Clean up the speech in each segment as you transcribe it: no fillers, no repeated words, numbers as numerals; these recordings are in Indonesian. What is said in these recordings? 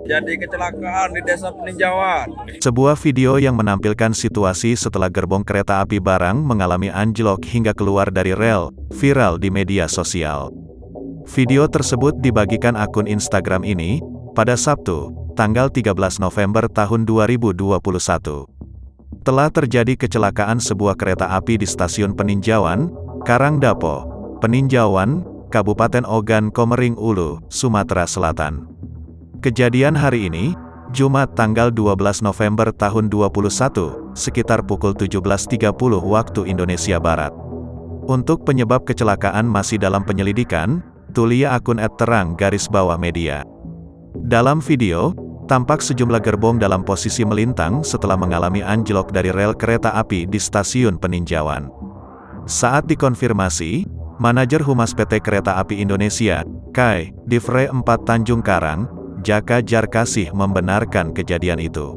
Jadi kecelakaan di Desa Peninjauan. Sebuah video yang menampilkan situasi setelah gerbong kereta api barang mengalami anjlok hingga keluar dari rel, viral di media sosial. Video tersebut dibagikan akun Instagram ini, pada Sabtu, tanggal 13 November tahun 2021. Telah terjadi kecelakaan sebuah kereta api di Stasiun Peninjauan, Karangdapo, Peninjauan, Kabupaten Ogan Komering Ulu, Sumatera Selatan. Kejadian hari ini, Jumat tanggal 12 November tahun 2021, sekitar pukul 17.30 waktu Indonesia Barat. Untuk penyebab kecelakaan masih dalam penyelidikan, tulia akun @terang_media. Dalam video, tampak sejumlah gerbong dalam posisi melintang setelah mengalami anjlok dari rel kereta api di Stasiun Peninjauan. Saat dikonfirmasi, Manajer Humas PT Kereta Api Indonesia, KAI, Divre 4 Tanjung Karang, Jaka Jarkasih membenarkan kejadian itu.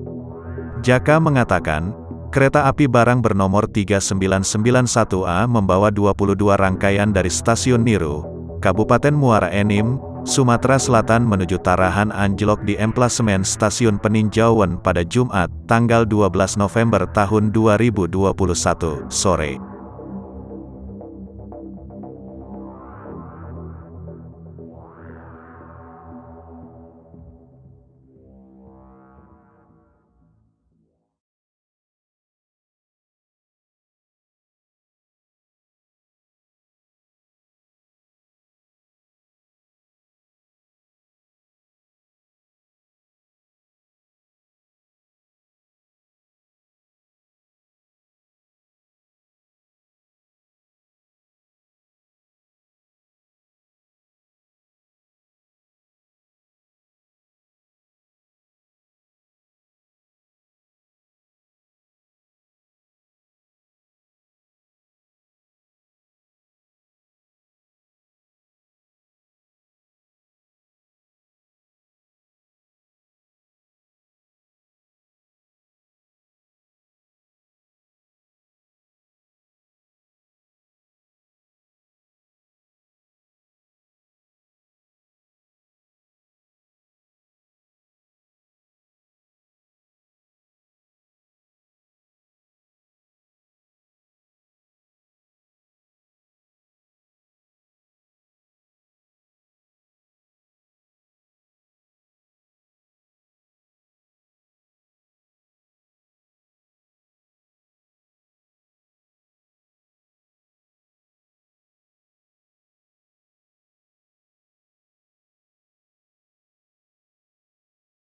Jaka mengatakan, kereta api barang bernomor 3991A membawa 22 rangkaian dari Stasiun Niru, Kabupaten Muara Enim, Sumatera Selatan menuju Tarahan anjlok di emplasemen Stasiun Peninjauan pada Jumat, tanggal 12 November tahun 2021, sore.